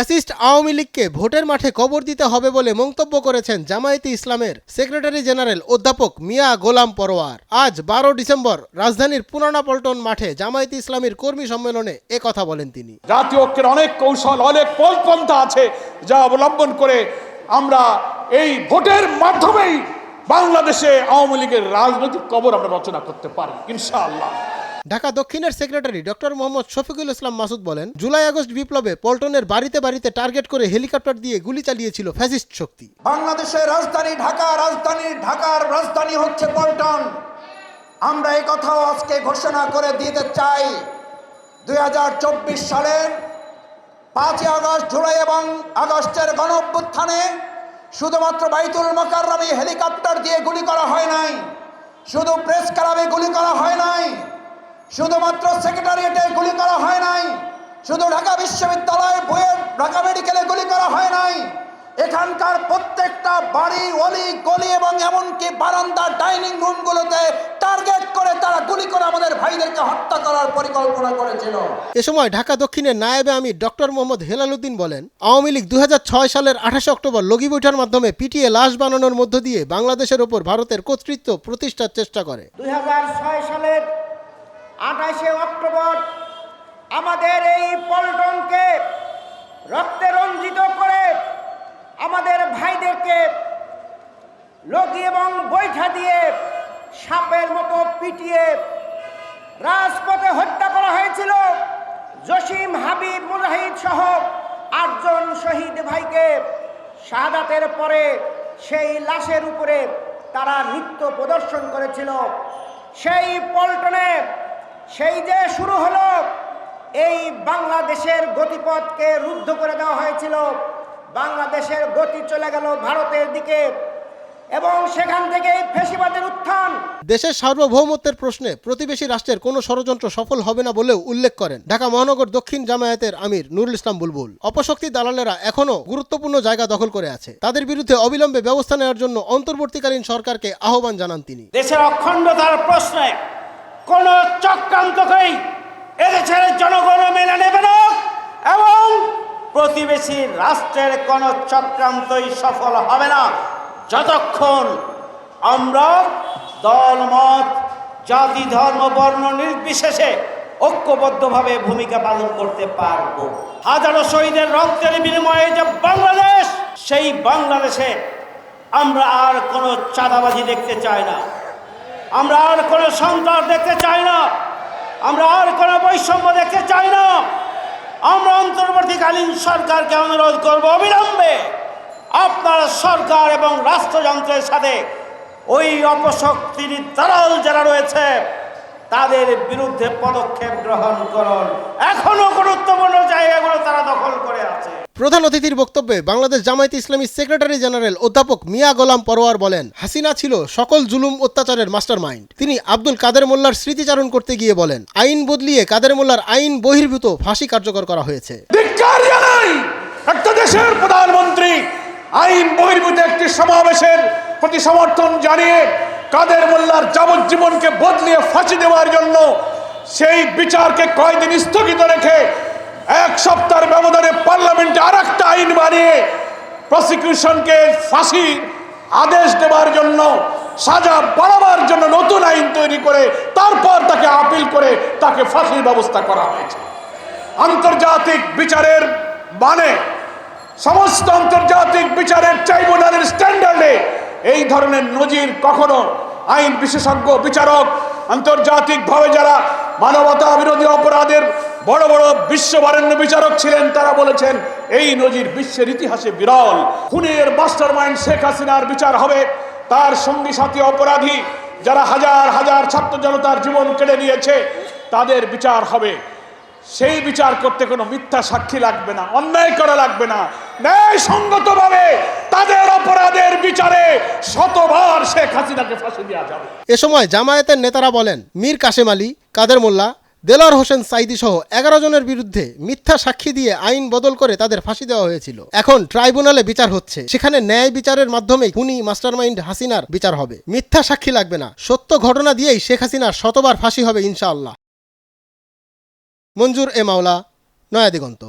Fascist Awami লীগকে ভোটের মাঠে কবর দিতে হবে বলে মন্তব্য করেছেন জামায়াতে ইসলামের সেক্রেটারি জেনারেল অধ্যাপক মিয়া গোলাম পরোয়ার। আজ 12 ডিসেম্বর রাজধানীর পুরানা পল্টন মাঠে জামায়াতে ইসলামীর কর্মী সম্মেলনে কথা বলেন তিনি। জাতীয় ঐক্যের অনেক কৌশল, অনেক পন্থা আছে যা অবলম্বন করে আমরা এই ভোটের মাধ্যমেই বাংলাদেশে আওয়ামী লীগের রাজনৈতিক কবর আমরা রচনা করতে পারি ইনশাআল্লাহ। ঢাকা দক্ষিণের সেক্রেটারি ডক্টর মোহাম্মদ শফিকুল ইসলাম মাসুদ বলেন, জুলাই আগস্ট বিপ্লবে পল্টনের বাড়িতে বাড়িতে টার্গেট করে হেলিকপ্টার দিয়ে গুলি চালিয়েছিল ফ্যাসিস্ট শক্তি। বাংলাদেশের রাজধানী ঢাকার রাজধানী হচ্ছে পল্টন। আমরা এই কথাও আজকে ঘোষণা করে দিতে চাই, 2024 সালের 5 আগস্ট, জুলাই এবং আগস্টের গণঅভ্যুত্থানে শুধুমাত্র বাইতুল মোকাররমে হেলিকপ্টার দিয়ে গুলি করা হয় নাই, শুধু প্রেস ক্লাবে গুলি করা হয় নাই, শুধুমাত্র সেক্রেটারিয়েটে গুলি করা হয় নাই, শুধু ঢাকা বিশ্ববিদ্যালয়ে বইয়ের ঢাকা মেডিকেলে গুলি করা হয় নাই, এখানকার প্রত্যেকটা বাড়ি, অলি গলি এবং এমনকি বারান্দা, ডাইনিং রুমগুলোতে টার্গেট করে তারা গুলি করে আমাদের ভাইদেরকে হত্যা করার পরিকল্পনা করেছিল। এ সময় ঢাকা দক্ষিণের নায়েবে আমির ডক্টর মোহাম্মদ হেলাল উদ্দিন বলেন, আওয়ামী লীগ 2006 সালের 28 অক্টোবর লগি বৈঠার মাধ্যমে পিটিয়ে লাশ বানানোর মধ্য দিয়ে বাংলাদেশের ওপর ভারতের কর্তৃত্ব প্রতিষ্ঠার চেষ্টা করে। 2006 সালের 28 অক্টোবর আমাদের এই পল্টনকে রক্তে রঞ্জিত করে আমাদের ভাইদেরকে লগি এবং বৈঠা দিয়ে সাপের মতো পিটিয়ে রাজপথে হত্যা করা হয়েছিল। জসিম, হাবিব, মুজাহিদ সহ 8 জন শহীদ ভাইকে শাহাদাতের পরে সেই লাশের উপরে তারা নৃত্য প্রদর্শন করেছিল। সেই পল্টনে সেই যে শুরু হলো, এই বাংলাদেশের গতিপথকে রুদ্ধ করে দেওয়া হয়েছিল। বাংলাদেশের গতি চলে গেল ভারতের দিকে এবং সেখান থেকে ফ্যাসিবাদের উত্থান। দেশের সার্বভৌমত্বের প্রশ্নে প্রতিবেশী রাষ্ট্রের কোনো ষড়যন্ত্র সফল হবে না বলেও উল্লেখ করেন ঢাকা মহানগর দক্ষিণ জামায়াতের আমির নুরুল ইসলাম বুলবুল। অপশক্তি দালালেরা এখনও গুরুত্বপূর্ণ জায়গা দখল করে আছে, তাদের বিরুদ্ধে অবিলম্বে ব্যবস্থা নেওয়ার জন্য অন্তর্বর্তীকালীন সরকারকে আহ্বান জানান তিনি। দেশের অখণ্ডতার প্রশ্নে কোন চক্রান্তকেই এদেশের জনগণ মেনে নেবে না এবং প্রতিবেশী রাষ্ট্রের কোন চক্রান্তই সফল হবে না যতক্ষণ আমরা দলমত, জাতি, ধর্ম, বর্ণ নির্বিশেষে ঐক্যবদ্ধভাবে ভূমিকা পালন করতে পারব। হাজারো শহীদের রক্তের বিনিময়ে যে বাংলাদেশ, সেই বাংলাদেশে আমরা আর কোনো চাঁদাবাজি দেখতে চাই না, আমরা আর কোনো সন্ত্রাস দেখতে চাই না, আমরা আর কোনো বৈষম্য দেখতে চাই না। আমরা অন্তর্বর্তীকালীন সরকারকে অনুরোধ করব, অবিলম্বে আপনার সরকার এবং রাষ্ট্রযন্ত্রের সাথে ওই অপশক্তির দালাল যারা রয়েছে তাদের বিরুদ্ধে পদক্ষেপ গ্রহণ করুন। এখনো গুরুত্বপূর্ণ জায়গাগুলো তারা দখল করে আছে। প্রধান অতিথির বক্তব্যে বাংলাদেশ জামায়াতে ইসলামী সেক্রেটারি জেনারেল অধ্যাপক মিয়া গোলাম পরোয়ার বলেন, হাসিনা ছিল সকল জুলুম অত্যাচারের মাস্টারমাইন্ড। তিনি আব্দুল কাদের মোল্লার স্মৃতিচারণ করতে গিয়ে বলেন, আইন বদলিয়ে কাদের মোল্লার আইন বহির্ভূত ফাঁসি কার্যকর করা হয়েছে। ধিক্কার জানাই একটা দেশের প্রধানমন্ত্রী আইন বহির্ভূত একটি সমাবেশের প্রতি সমর্থন জানিয়ে কাদের মোল্লার যাবজ্জীবনকে বদলিয়ে ফাঁসি দেওয়ার জন্য সেই বিচারকে কয়েকদিন স্থগিত রেখে 1 সপ্তাহের ব্যবধানে পার্লামেন্টে আরেকটা আইন বানিয়ে প্রসিকিউশনকে ফাঁসি আদেশ দেওয়ার জন্য, সাজা বাড়াবার জন্য নতুন আইন তৈরি করে তারপর তাকে আপিল করে তাকে ফাঁসির ব্যবস্থা করা হয়েছে। আন্তর্জাতিক বিচারের মানে সমস্ত আন্তর্জাতিক বিচারের ট্রাইব্যুনালের স্ট্যান্ডার্ডে এই ধরনের নজির কখনো আইন বিশেষজ্ঞ বিচারক, আন্তর্জাতিকভাবে যারা মানবতা বিরোধী অপরাধের বড় বড় বিশ্ববরেণ্য বিচারক ছিলেন তারা বলেছেন এই নজির বিশ্বের ইতিহাসে বিরল। খুনের মাস্টারমাইন্ড শেখ হাসিনার বিচার হবে, তার সঙ্গী সাথী অপরাধী যারা হাজার হাজার ছাত্র জনতার জীবন কেড়ে নিয়েছে তাদের বিচার হবে। সেই বিচার করতে কোনো মিথ্যা সাক্ষী লাগবে না, অন্যায় করা লাগবে না, ন্যায়সঙ্গতভাবে তাদের অপরাধের বিচারে শতবার শেখ হাসিনাকে ফাঁসি দেওয়া যাবে। এ সময় জামায়াতের নেতারা বলেন, মীর কাশেম আলী, কাদের মোল্লা, দেলোয়ার হোসেন সাইদি সহ 11 জনের বিরুদ্ধে মিথ্যা সাক্ষী দিয়ে আইন বদল করে তাদের ফাঁসি দেওয়া হয়েছিল। এখন ট্রাইব্যুনালে বিচার হচ্ছে, সেখানে ন্যায় বিচারের মাধ্যমে খুনি মাস্টারমাইন্ড হাসিনার বিচার হবে। মিথ্যা সাক্ষী লাগবে না, সত্য ঘটনা দিয়েই শেখ হাসিনার শতবার ফাঁসি হবে ইনশাআল্লাহ। মঞ্জুর এ মাওলা, নয়া দিগন্ত।